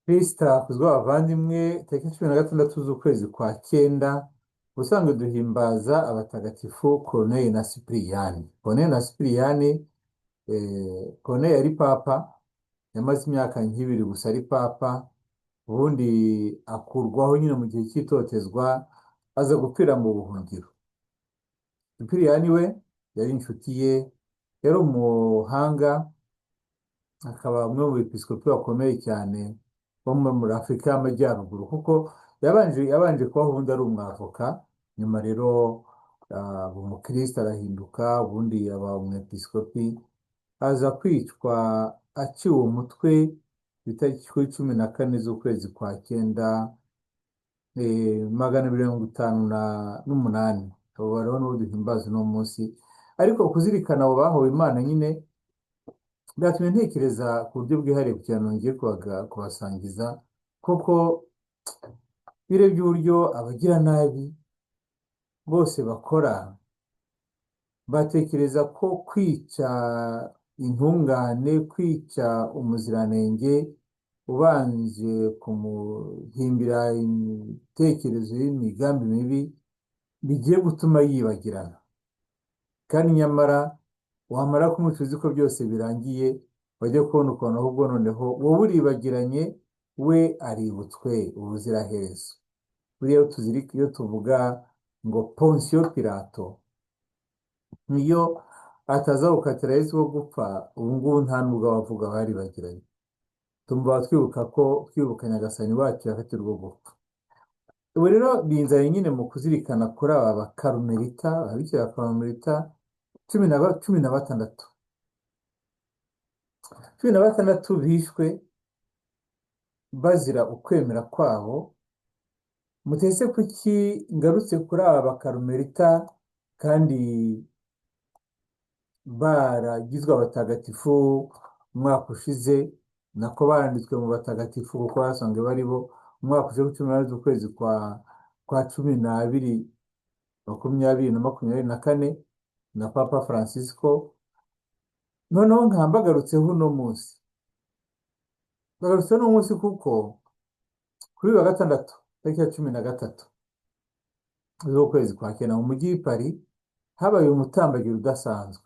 Kristo akuzwe abavandimwe, tariki 16 z'ukwezi kwa cyenda, ubusanzwe duhimbaza abatagatifu Corneille na Cyprien. Corneille na Cyprien, Corneille yari papa, yamaze imyaka nk'ibiri gusa ari papa, ubundi akurwaho nyine mu gihe cy'itotezwa, aza gupfira mu buhungiro. Cyprien we yari inshuti ye, yari umuhanga, akaba umwe mu bepiskopi bakomeye cyane bo muri Afurika y'Amajyaruguru, kuko yabanje kubaho ubundi ari umwavoka, nyuma rero aba umukristo arahinduka, ubundi aba umwepiskopi, aza kwicwa aciwe umutwe itariki 14 z'ukwezi kwa cyenda, 258. abo bariho n'ubu duhimbaza uno munsi, ariko kuzirikana abo bahowe Imana nyine byatumye ntekereza ku buryo bwihariye kugira ngo ngiye kubasangiza, kuko birebye uburyo abagira nabi bose bakora, batekereza ko kwica intungane, kwica umuziranenge, ubanje kumuhimbira imitekerezo y'imigambi mibi, bigiye gutuma yibagirana. Kandi nyamara wamara kumuca uzi ko byose birangiye, wajya kubona ukuntu ahubwo noneho wowe uribagiranye, we aributswe ubuziraherezo. Buriya iyo tuvuga ngo Ponsiyo Pilato, niyo ataza gukatira Yesu wo gupfa, ubu ngubu nta nubwo abavuga baribagiranye. Tumva twibuka Nyagasani wacu yakatirwa urwo gupfa. Ubu rero binzanye nyine mu kuzirikana kuri aba bakarumelita, ababikira bakarumelita 16 bishwe bazira ukwemera kwabo. Mutese kuki ngarutse kuri aba bakarumelita kandi baragizwe abatagatifu umwaka ushize, nako baranditswe mu batagatifu kuko basanzwe bari bo umwaka ushize ku 18 z'ukwezi kwa 12, 2024 na Papa Francisco. Noneho bagarutseho uno munsi, kuko kuri uyu wa gatandatu tariki ya 13 z'ukwezi kwa cyenda mu mujyi w'i Paris habaye umutambagiro udasanzwe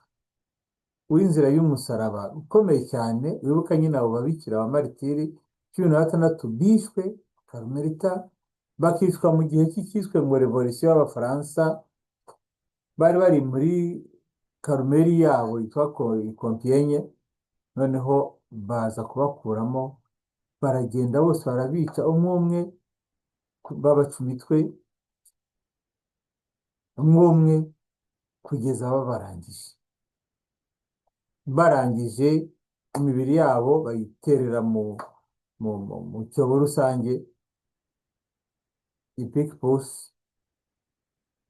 w'inzira y'umusaraba ukomeye cyane, wibuka nyine abo babikira ba maritiri 16 bishwe karumelita, bakicwa mu gihe cy'ikiswe ngo revolisiyo y'Abafaransa. Bari bari muri karumeli yabo yitwa Compiègne, noneho baza kubakuramo, baragenda bose barabica umwe umwe, babaca imitwe umwe umwe kugeza barangije imibiri yabo bayiterera mu cyobo rusange ipikipus,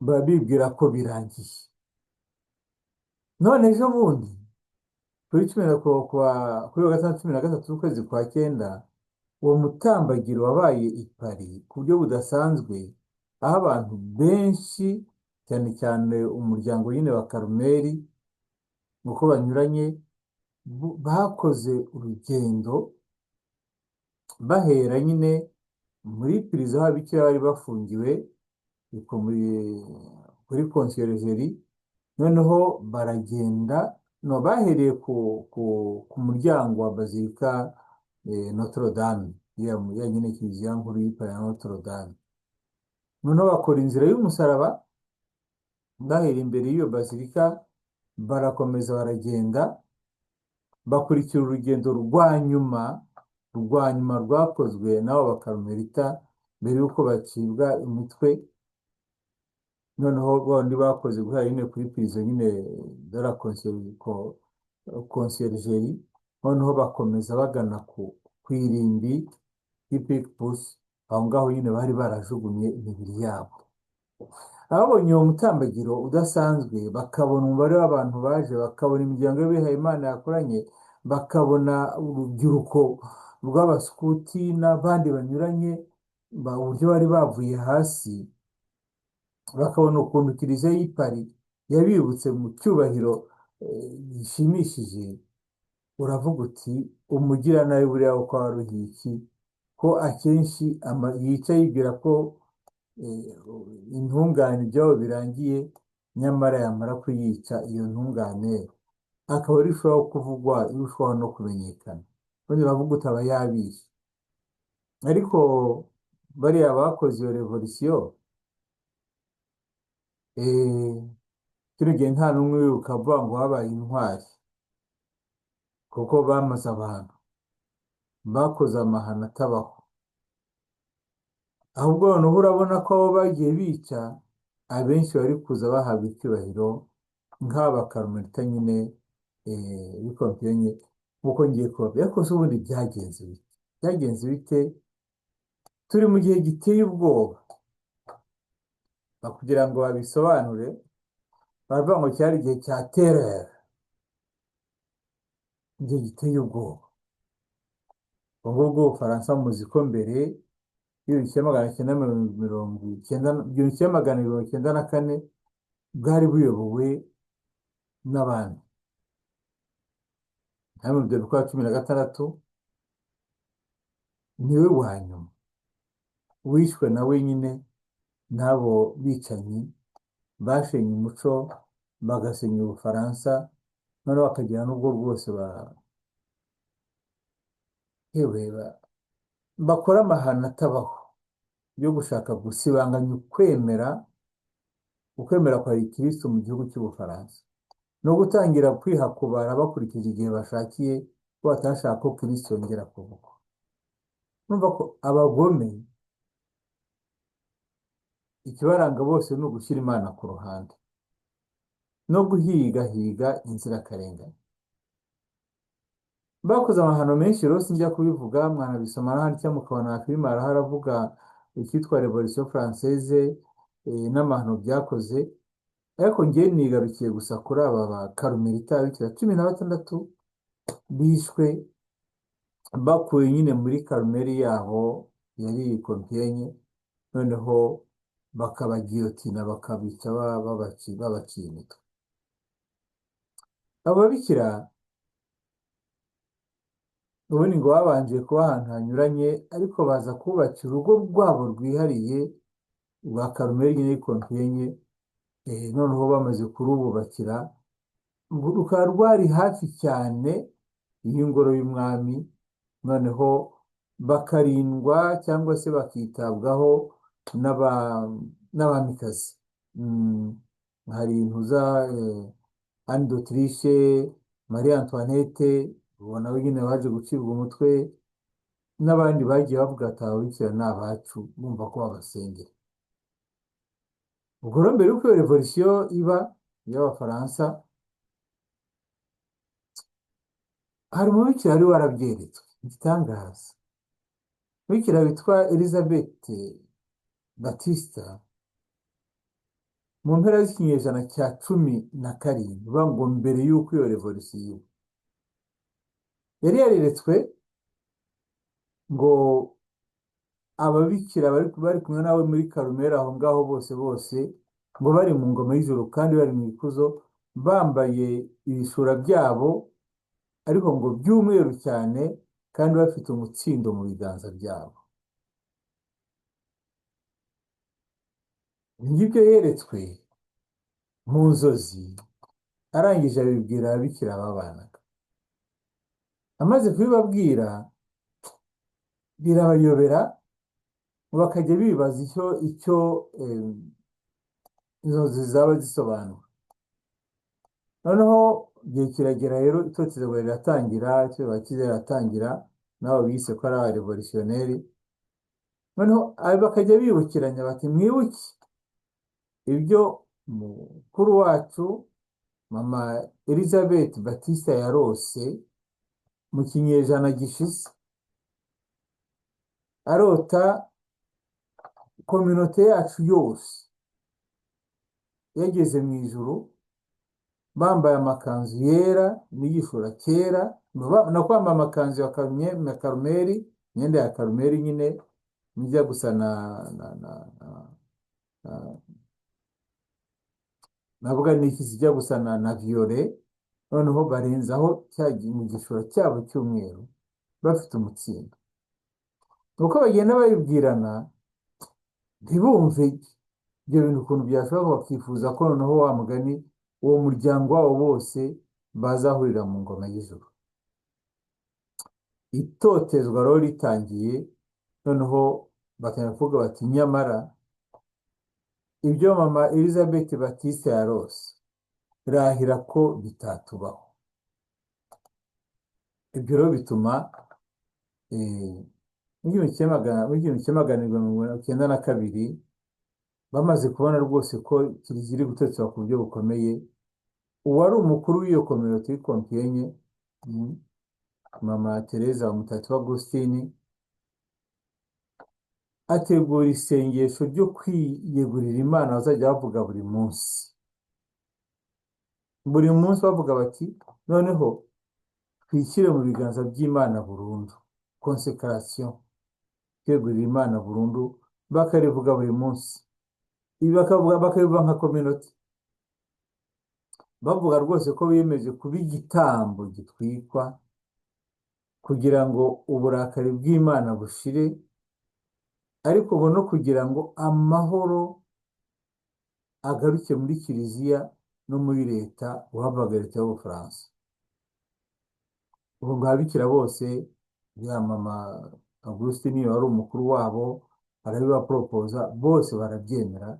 babibwira ko birangiye. None ejo bundi kuri wa gatandatu 13 z'ukwezi kwa cyenda, uwo mutambagiro wabaye i Paris ku buryo budasanzwe, aho abantu benshi cyane cyane umuryango nyine wa Karumeli uko banyuranye bakoze urugendo bahera nyine muri prison aho ababikira bari bafungiwe kuri conciergerie, noneho baragenda bahereye ku muryango wa Bazilika Notre Dame, ya nyine kiliziya nkuru y'Ipara ya Notre Dame. Noneho bakora inzira y'umusaraba bahera imbere y'iyo Bazilika, barakomeza baragenda bakurikira urugendo rwa nyuma rwakozwe n'abo bakarumelita mbere y'uko bacibwa imitwe. Noneho bandi bakoze guhera nyine kuri prison nyine de la conciergerie, noneho bakomeza bagana ku irimbi y'ipikipus, aho ngaho nyine bari barajugunye imibiri yabo. Ababonye uwo mutambagiro udasanzwe, bakabona umubare w'abantu baje, bakabona imiryango y'abihaye Imana yakoranye, bakabona urubyiruko rw'abaskuti n'abandi banyuranye, uburyo bari bavuye hasi, bakabona ukuntu kiliziya y'i Paris yabibutse mu cyubahiro gishimishije, uravuga uti umugiranabi buriya uko waruhiye iki, ko akenshi yica yibwira ko eh, intungane ibyabo birangiye, nyamara yamara kuyica iyo ntungane akaba arushaho kuvugwa, irushaho no kumenyekana, kandi uravuga utaba yabishe. Ariko bariya bakoze iyo revolisiyo, kino gihe nta n'umwe wibuka avuga ngo habaye intwari, kuko bamaze abantu, bakoze amahano atabaho. Ahubwo noneho urabona ko abo bagiye bica abenshi bari kuza bahabwa icyubahiro, nk'aba Karumelita nyine bikompenye, nk'uko ngiye kubabwira. Ariko se ubundi byagenze bite? Byagenze bite? Turi mu gihe giteye ubwoba. Kugira ngo babisobanure baravuga ngo cyari igihe cya terera, igihe giteye ubwoba. ubwo ngubwo Ubufaransa muzi ko mbere igihumbi kimwe magana cyenda mirongo icyenda na kane bwari buyobowe n'abandi. Namwe mu bya 16 niwe wa nyuma wishwe na wenyine n'abo bicanyi bashenye umuco, bagasenya Ubufaransa, noneho bakagira n'ubwo bwose bakora amahano atabaho yo gushaka gusibanganya ukwemera kwa Kristo mu gihugu cy'Ubufaransa, no gutangira kwihakubara bakurikije igihe bashakiye, ko batashaka ko Kristo yongera kuvugwa. Numva ko abagome ikibaranga bose ni ugushyira Imana ku ruhande no guhigahiga inzirakarengane. Bakoze amahano menshi rero sinjya kubivuga, mwanabisoma n'ahandi cyangwa mukabona filime haravuga icyitwa Revolution Française n'amahano byakoze. Ariko ngiye nigarukiye gusa kuri aba ba Karumelita bikira 16 bishwe bakuye nyine muri Karumeli yaho yari Kompienye, noneho bakabagiyotina, bakabica babaciye imitwe. Abo babikira ubundi ngo babanje kuba ahantu hanyuranye, ariko baza kubakira urugo rwabo rwihariye rwa Karumeli nyine Kompienye. Noneho bamaze kurububakira, rukaba rwari hafi cyane y'ingoro y'umwami, noneho bakarindwa cyangwa se bakitabwaho n'abamikazi. Hari intuza Anne d'Autriche, Marie Antoinette, ubona we nyine waje gucibwa umutwe, n'abandi bagiye bavuga ati ababikira ni abacu, bumva ko babasengera. Ubwo rero mbere y'uko iyo revolisiyo iba y'Abafaransa, hari umubikira wari warabyeretswe igitangaza, umubikira witwa Elizabeth Batista, mu mpera z'ikinyejana cya 17, bivuga ngo mbere y'uko iyo revolisiyo iba, yari yareretswe ngo ababikira bari kumwe nawe muri Karumeli aho ngaho bose ngo bari mu ngoma y'ijuru kandi bari mu ikuzo, bambaye ibishura byabo ariko ngo by'umweru cyane, kandi bafite umutsindo mu biganza byabo. Ngibyo yeretswe mu nzozi, arangije abibwira ababikira babanaga. Amaze kubibabwira birabayobera, bakajya bibaza icyo inzozi zaba zisobanura. Noneho igihe kiragera rero, itotezwa riratangira, icyubahiro riratangira, nabo bise ko ari abarevolutionneri. Noneho bakajya bibukiranya bati mwibuke ibyo mukuru wacu mama Elizabeth Batista yarose mu kinyejana gishize, arota kominote yacu yose yageze mu ijuru, bambaye amakanzu yera n'igishura cyera, no kwambara amakanzu ya Karumeli, imyenda ya Karumeli nyine mijya gusa navuga n'iki zijya gusa na violet, noneho barenzaho mu gishura cyabo cy'umweru, bafite umutsindo. uko bagenda babibwirana ntibumve ibyo bintu ukuntu byashoboka, bakifuza ko noneho wa mugani uwo muryango wabo bose bazahurira mu ngoma y'ijuru. Itotezwa rero ritangiye, noneho bakajya kuvuga bati nyamara ibyo mama Elizabeth Batiste yarose rahira ko bitatubaho. Ibyo rero bituma muri igihumbi kimwe magana arindwi mirongo icyenda na kabiri bamaze kubona rwose ko kiliziya iri gutotezwa ku buryo bukomeye, uwari umukuru w'iyo kominote y'Ikompiyenye, mama Teresa Mutagatifu Agusitini, ategura isengesho ryo kwiyegurira Imana bazajya bavuga buri munsi. Buri munsi bavuga bati noneho twishyire mu biganza by'Imana burundu, konsekarasiyo, kwiyegurira Imana burundu, bakarivuga buri munsi. Ibi bakabivuga nka kominote, bavuga rwose ko biyemeje kuba igitambo gitwikwa kugira ngo uburakari bw'Imana bushire, ariko ngo no kugira ngo amahoro agaruke muri kiliziya no muri leta, uhabwaga leta y'Ubufaransa. Ubu ngo ababikira bose, ya mama Augustine wari umukuru wabo arabibaporopoza, bose barabyemera,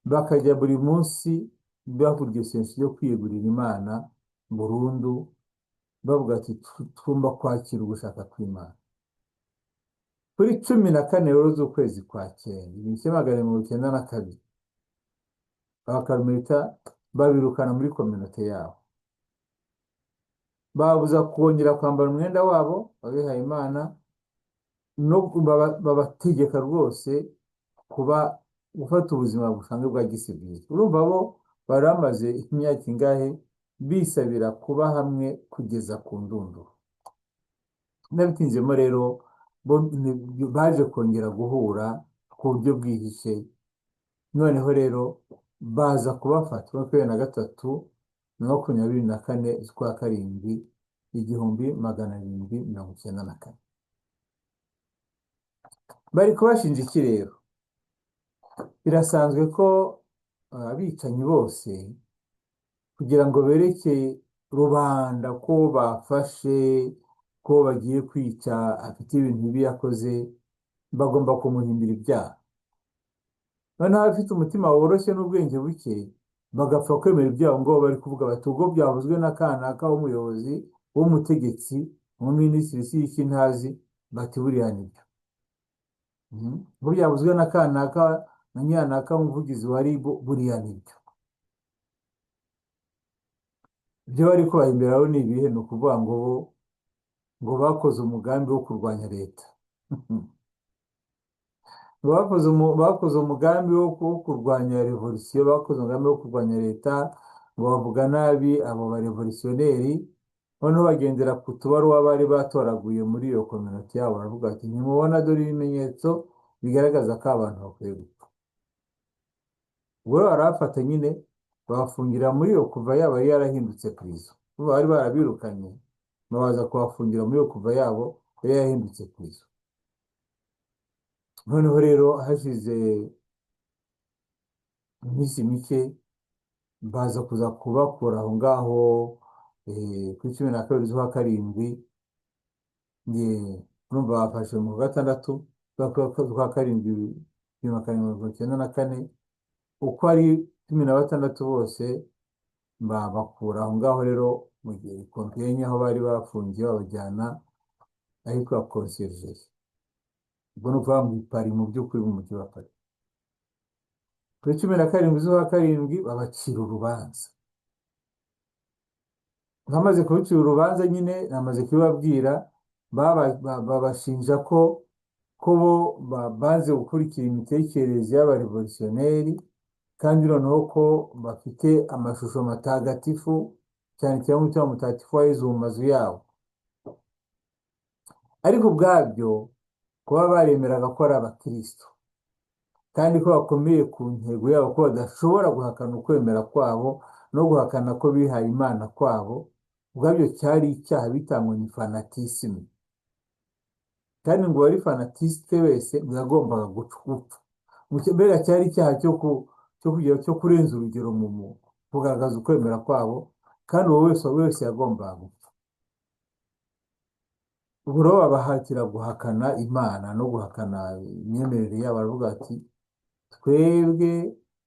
bakajya buri munsi bavuga iryo sengesho ryo kwiyegurira Imana burundu, bavuga ati twumva kwakira ugushaka kw'Imana. Kuri 14 rero z'ukwezi kwa cyenda igihumbi kimwe magana mirongo icyenda na kabiri, abakarmelita babirukana muri kominote yabo, babuza kongera kwambara umwenda wabo wabihaye Imana, no babategeka rwose kuba gufata ubuzima busanzwe bwa gisivili. Urumva bo bari bamaze imyaka ingahe bisabira kuba hamwe kugeza ku ndunduro. Nabitinzemo rero baje kongera guhura ku buryo bwihishe, noneho rero baza kubafata 23/24 z'ukwa karindwi 1794. Bari kubashinja iki rero? Birasanzwe ko abicanyi bose, kugira ngo bereke rubanda ko bafashe, ko bagiye kwica, afite ibintu bibi yakoze, bagomba kumuhimbira ibyaha. Noneho abafite umutima woroshye n'ubwenge buke bagapfa kwemera ibyaha, ngo bari kuvuga bati ubwo byavuzwe n'akanaka w'umuyobozi w'umutegetsi, umuminisitiri iki ntazi, bati buriya nibyo. Ubwo byavuzwe n'akanaka na nyanaka umuvugizi wa RIB, buriya nibyo. Ibyo bari kubahimbira rero ni ibihe? Ni ukuvuga ngo bakoze umugambi wo kurwanya leta. Bakoze umugambi wo kurwanya revolisiyo, bakoze umugambi wo kurwanya leta, ngo bavuga nabi abo barevolutionneri, noneho bagendera ku tubaruwa bari batoraguye muri iyo kominote yabo, baravuga ati ntimubona dore ibimenyetso bigaragaza ko abantu bakwiye gupfa. Ubwo barafata nyine babafungira muri iyo kuva yabo yari yarahindutse prison. Bari barabirukanye, babaza kubafungira muri iyo kuva yabo yari yarahindutse prison. Noneho rero hashize iminsi mike baza kuza kubakura aho ngaho kuri 12 z'ukwa karindwi, urumva bafashe mu 6 z'ukwa karindwi 1994, uko ari 16 bose babakura aho ngaho rero mu gihe Kompiyenye aho bari bafungiye, babajyana ahitwa Conciergerie. Ubwo ni ukuvuga ngo Paris, mu by'ukuri mu mujyi wa Paris. Kuri 17 z'ukwa karindwi babacira urubanza. Bamaze kubicira urubanza nyine namaze kubibabwira, babashinja ko bo baze gukurikira imitekerereze y'abarevolutionneri, kandi noneho ko bafite amashusho matagatifu, cyane cyane umutima mutagatifu wa Yezu mu mazu yabo. Ariko ubwabyo kuba baremeraga ko ari abakristo, kandi ko bakomeye ku ntego yabo, ko badashobora guhakana ukwemera kwabo no guhakana ko bihaye Imana kwabo, ubwabyo cyari icyaha bitangwa ni fanatisme. kandi ngo uwari fanatisite wese ngo yagombaga gupfa. Mbega cyari icyaha cyo kurenza urugero mu kugaragaza ukwemera kwabo, kandi uwo wese yagombaga gupfa. ubwo rero babahatira guhakana Imana no guhakana imyemerere yabo, baravuga ati twebwe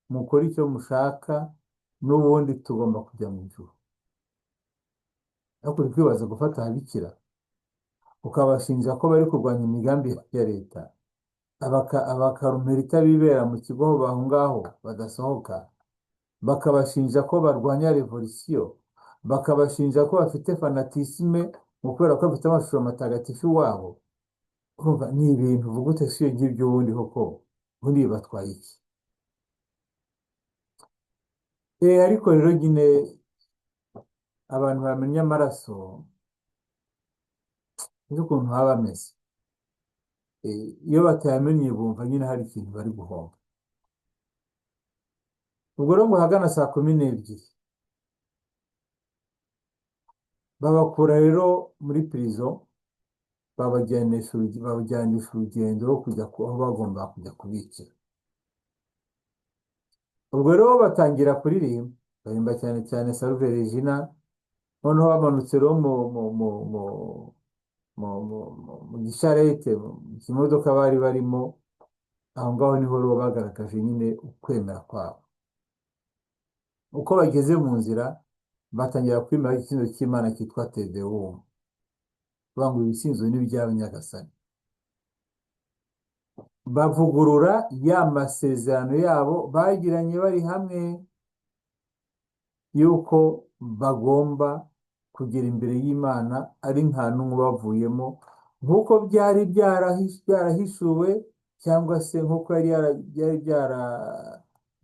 mukora icyo mushaka, n'ubundi tugomba kujya mu ijuru. ariko uri kwibaza gufata ababikira ukabashinja ko bari kurwanya imigambi ya leta, abakarumerita bibera mu kigo aho ngaho badasohoka, bakabashinja ko barwanya revolisiyo, bakabashinja ko bafite fanatisme mu kubera ko bafite amashusho matagatifu iwabo. urumva ni ibintu uvuga ute si iyo ngibyo ubundi koko ubundi bibatwaye iki? Ariko rero nyine abantu bamenya amaraso nzi ukuntu haba bameze. Iyo batayamenye bumva nyine hari ikintu bari guhomba. ubwo rero ngo hagana saa 12:00 babakura rero muri prison, babajyanisha urugendo rwo kujya aho bagomba kujya kubikira. ubwo rero batangira kuririmba, baririmba cyane cyane Salve Regina. noneho bamanutse rero mu gisharete, mu kimodoka bari barimo aho ngaho, niho rero bagaragaje nyine ukwemera kwabo. uko bageze mu nzira batangira kwimara igisinzo cy'Imana cyitwa Te Deum, bavuga ngo ibisinzo ni iby'aba Nyagasani. bavugurura ya masezerano yabo bagiranye bari hamwe yuko bagomba kugera imbere y'Imana ari nta n'umwe bavuyemo, nk'uko byari byarahishuwe, cyangwa se nk'uko byari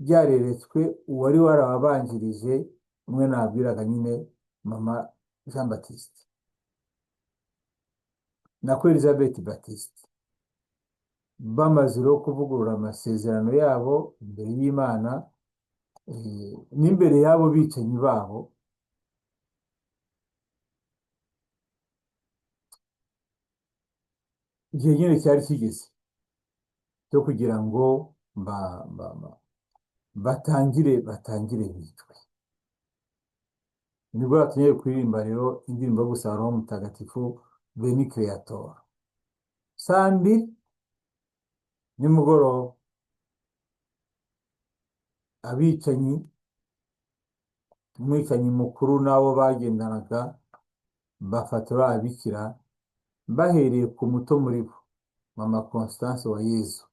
byareretswe uwari warababanjirije, umwe nabwiraga nyine mama Jean Baptiste na ko Elizabeth Baptiste. bamaze rero kuvugurura amasezerano yabo imbere y'Imana n'imbere y'abo bicanyi babo, igihe nyine cyari kigeze cyo kugira ngo batangire bicwe. nibwo batangiye kuririmba rero indirimbo yo gusaba Roho Mutagatifu Veni Creator. saa 2 nimugoroba abicanyi, umwicanyi mukuru n'abo bagendanaga bafatura ababikira, bahereye ku muto muri bo, mama Constance wa Yezu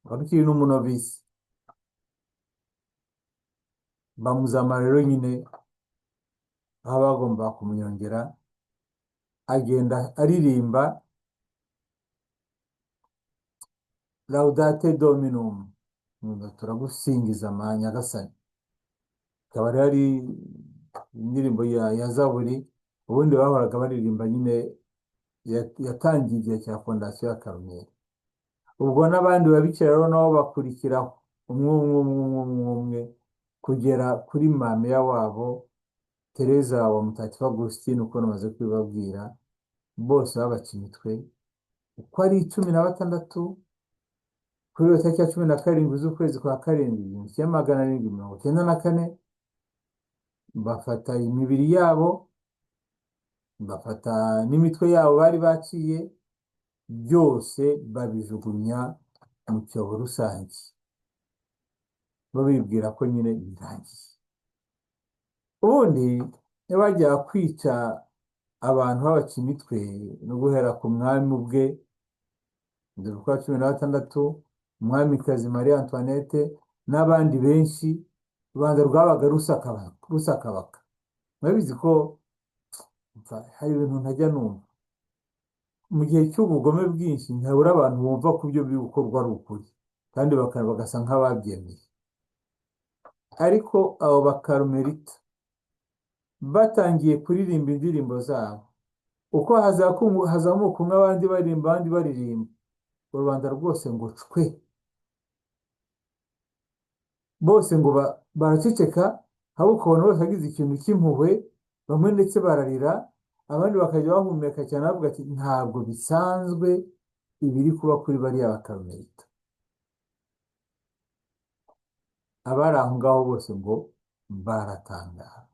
wari ukiri n'umunovisi. bamuzama rero nyine aho bagomba kumunyongera, agenda aririmba Laudate Dominum, turagusingiza Nyagasani. ikaba ari indirimbo ya Zaburi ubundi bahoraga baririmba nyine, yatangiye igihe cya fondasiyo ya Karumeli. ubwo n'abandi babikira rero nabo bakurikiraho umwe kugera kuri mameya wabo Tereza wa Mutagatifu Augustine, uko namaze kubibabwira. bose babaca imitwe uko ari 16 kuri iyo tariki ya 17 z'ukwezi kwa 7 1794. bafata imibiri yabo, bafata n'imitwe yabo bari baciye, byose babijugunya mu cyobo rusange, babibwira ko nyine birangiye. ubundi bajya kwica abantu babaca imitwe no guhera ku mwami ubwe, kwa 16, umwamikazi Marie Antoinette n'abandi benshi, rubanda rwabaga rusakabaka. murabizi ko hari ibintu ntajya numva mu gihe cy'ubugome bwinshi, ntabura abantu bumva ko ibyo biri gukorwa ari ukuri, kandi bagasa nk'ababyemeye. ariko abo bakarumerita batangiye kuririmba indirimbo zabo, uko hazamuka umwe abandi baririmba, rubanda rwose ngo cwe, bose ngo baraceceka, haba ukabona bose agize ikintu cy'impuhwe, bamwe ndetse bararira, abandi bakajya bahumeka cyane bavuga ati ntabwo bisanzwe ibiri kuba kuri bariya bakarumerita. Abari aho ngaho bose ngo baratangara.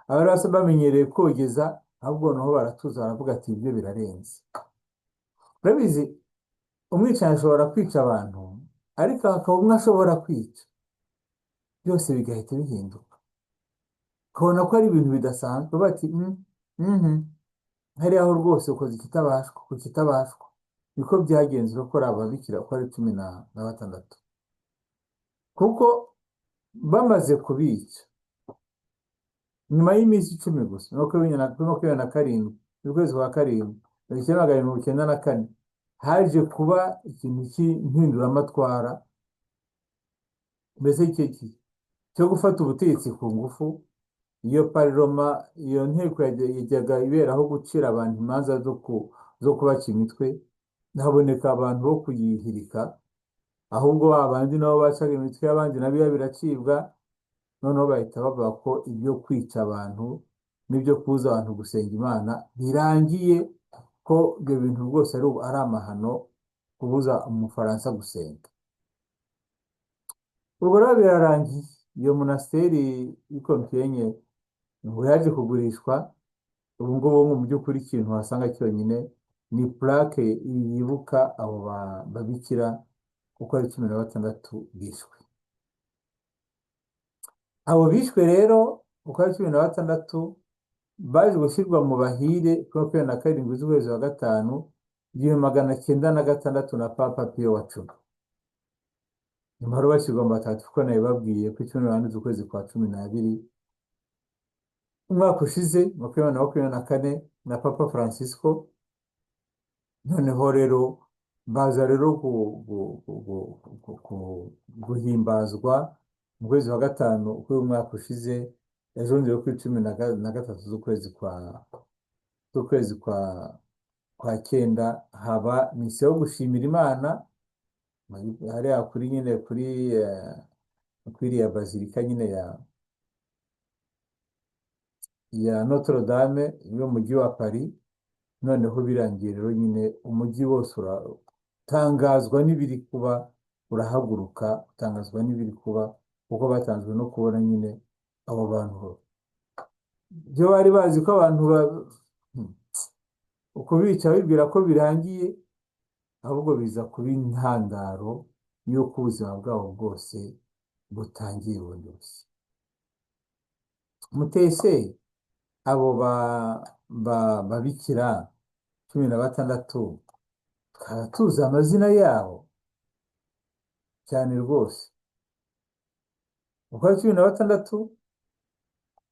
Abari bose bamenyereye kogeza, ahubwo noneho baratuza baravuga ati ibyo birarenze. Urabizi umwicanyi ashobora kwica abantu, ariko hakaba umwe ashobora kwica, byose bigahita bihinduka, ukabona ko ari ibintu bidasanzwe. Bati hariya aho rwose ukoze ikitabashwa ku kitabashwa. Niko byagenze uko ari ababikira uko ari 16, kuko bamaze kubica nyuma y'iminsi 10 gusa, 27 ukwezi kwa karindwi 1994, haje kuba ikintu cy'impinduramatwara, mbese cyo gufata ubutegetsi ku ngufu. Iyo pariroma, iyo nteko yajyaga iberaho gucira abantu imanza zo kubaca imitwe, haboneka abantu bo kuyihirika, ahubwo abandi nabo bacaga imitwe y'abandi nabo biracibwa. Noneho bahita bavuga ko ibyo kwica abantu n'ibyo kubuza abantu gusenga Imana birangiye, ko ibyo bintu rwose ari amahano kubuza umufaransa gusenga. Ubwo rero birarangiye, iyo monasteri y'Ikompienye ngo yaje kugurishwa. Ubu ngubu mu by'ukuri ikintu wasanga cyonyine ni plaque yibuka abo babikira uko ari 16 bishwe. Abo bishwe rero uko ari 16 baje gushyirwa mu bahire kuri 27 z'ukwezi wa gatanu 1906 na Papa Pio wa 10. Nyuma rero bashyirwa mu batagatifu ko nabibabwiye ku 18 z'ukwezi kwa 12 umwaka ushize 2024 na Papa Francisco. Noneho rero baza rero guhimbazwa mu kwezi wa gatanu uko umwaka ushize, yajongeye kuri 13 z'ukwezi kwa 9 haba misi yo gushimira Imana hariya kuri nyine kuri ya bazilika nyine ya Notre Dame yo mu mujyi wa Paris. Noneho birangiye rero nyine umujyi wose uratangazwa n'ibiri kuba, urahaguruka utangazwa n'ibiri kuba, kuko batanzwe no kubona nyine abo bantu byo bari bazi ko abantu uko bica bibwira ko birangiye, ahubwo biza kuba intandaro y'uko ubuzima bwabo bwose butangiye bundi bushya. Mutese abo babikira 16 tuzi amazina yabo cyane rwose. Uko ari 16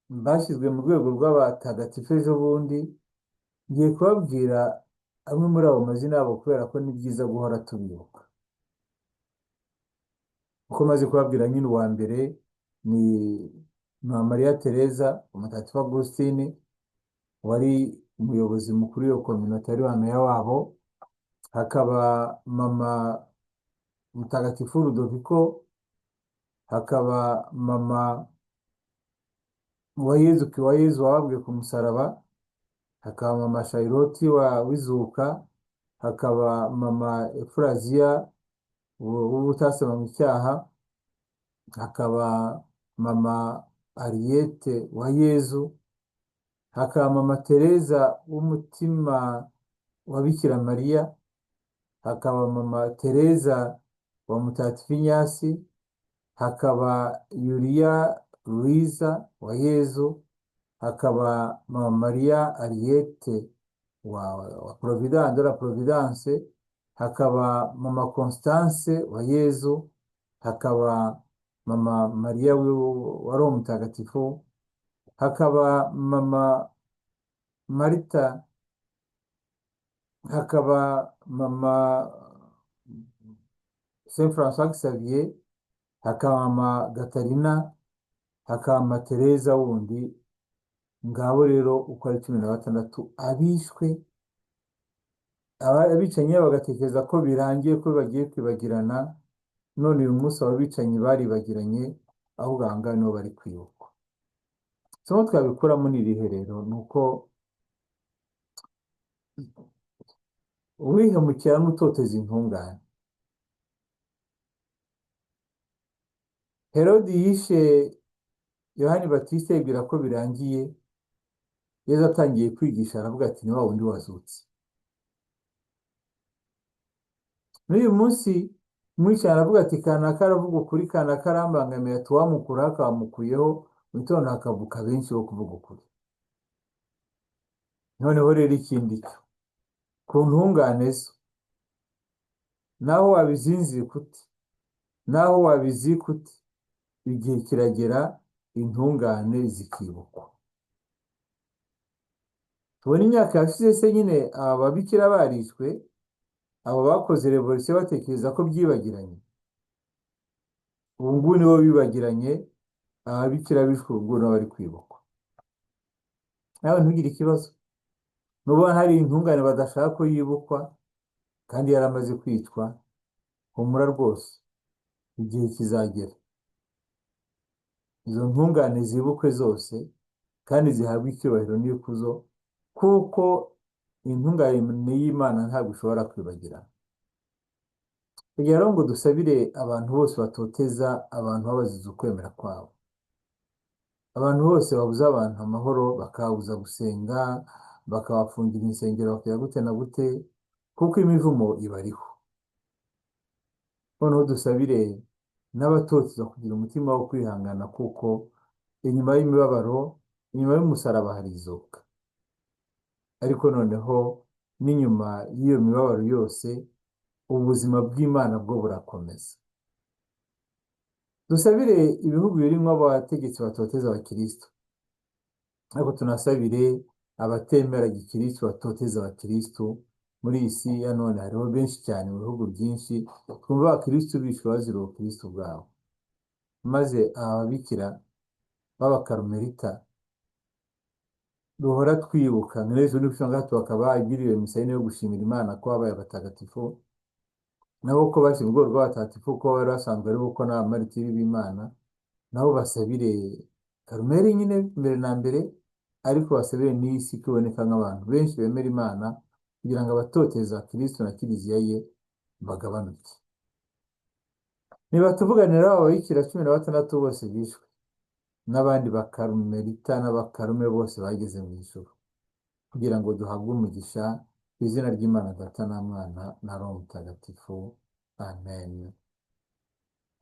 bashyizwe mu rwego rw'abatagatifu ejo bundi. Ngiye kubabwira amwe muri abo mazina yabo kubera ko ni byiza guhora tubibuka. Uko maze kubabwira nyine uwa mbere ni Maria Teresa umutagatifu Augustine, wari umuyobozi mukuru w'iyo communauté ari wa wabo. Hakaba mama mutagatifu Ludovico, hakaba mama wa Yezu wababwe ku musaraba, hakaba mama Charlotte wizuka, hakaba mama Efrazia w'ubutasema mu cyaha, hakaba mama Ariete wa Yezu, hakaba mama Teresa w'umutima wa Bikira Mariya, hakaba mama Teresa wa mutagatifu Inyasi, hakaba Yulia Luisa wa Yezu, hakaba mama Maria Ariete wa Providence de la Providence, hakaba mama Constance wa Yezu, hakaba mama Maria wa Roho Mutagatifu, hakaba mama Marita, hakaba mama Saint François Xavier, hakaba mama Gatarina, hakaba mama Teresa wundi. Ngabo rero uko ari 16 abishwe. Abicanyi bagatekereza ko birangiye, ko bagiye kwibagirana. None uyu munsi abicanyi baribagiranye, ahubwo aha ngaha niho bari kwibukwa. Somo twabikuramo ni irihe rero? Nuko uwihemukira n'utoteza intungane. Herodi yishe Yohani Batista yibwira ko birangiye. Yesu atangiye kwigisha aravuga ati ni wa wundi wazutse. N'uyu munsi umwicanyi aravuga ati kanaka aravuga ukuri, kanaka arambangamiye, ati uwamukuraho akamukuyeho, mu gitondo hakavuka benshi bo kuvuga ukuri. Noneho rero ikindi cyo ku ntungane zo, naho wabizinzika uti, naho wabizika uti, igihe kiragera intungane zikibukwa. Tubona imyaka yashize se nyine aba babikira barishwe, abo bakoze revolisiyo batekereza ko byibagiranye. Ubu ngubu nibo bibagiranye, ababikira bishwe ubu ngubu nabo bari kwibukwa. Nawe ntugire ikibazo, nubona hari intungane badashaka ko yibukwa kandi yaramaze kwicwa, humura rwose, igihe kizagera izo ntungane zibukwe zose kandi zihabwe icyubahiro n'ikuzo, kuko intungane y'Imana ntabwo ishobora kwibagirana. Kugira ngo dusabire abantu bose batoteza abantu babaziza ukwemera kwabo, abantu bose babuza abantu amahoro, bakabuza gusenga, bakabafungira insengero, bakajya gute na gute, kuko imivumo ibariho. Noneho dusabire n'abatoteza kugira umutima wo kwihangana, kuko inyuma y'imibabaro, inyuma y'umusaraba hari izuka. Ariko noneho n'inyuma y'iyo mibabaro yose ubuzima bw'Imana bwo burakomeza. Dusabire ibihugu birimo abategetsi batoteza abakristo, ariko tunasabire abatemera gikristo batoteza abakristo. Muri iyi si ya none hariho benshi cyane mu bihugu byinshi twumva abakristo bishwe bazira ubukristo bwabo, maze ababikira b'abakarumelita duhora twibuka n'ejo n'ibishanga bakaba bagiriwe misa yo gushimira Imana ko babaye abatagatifu, nabo ko bashyira ubwoko bw'abatagatifu ko bari basanzwe ari uko n'abamaritiri b'Imana, nabo basabire Karumeli nyine mbere na mbere, ariko basabire n'isi kuboneka nk'abantu benshi bemera Imana, kugira ngo abatoteza Kristo na Kiliziya ye bagabanuke. Niba tuvuganira ababikira 16 bose bishwe, n'abandi bakarumelita n'abakarume bose bageze mu ijuru, kugira ngo duhabwe umugisha ku izina ry'Imana Data na Mwana na Roho Mutagatifu. Amen.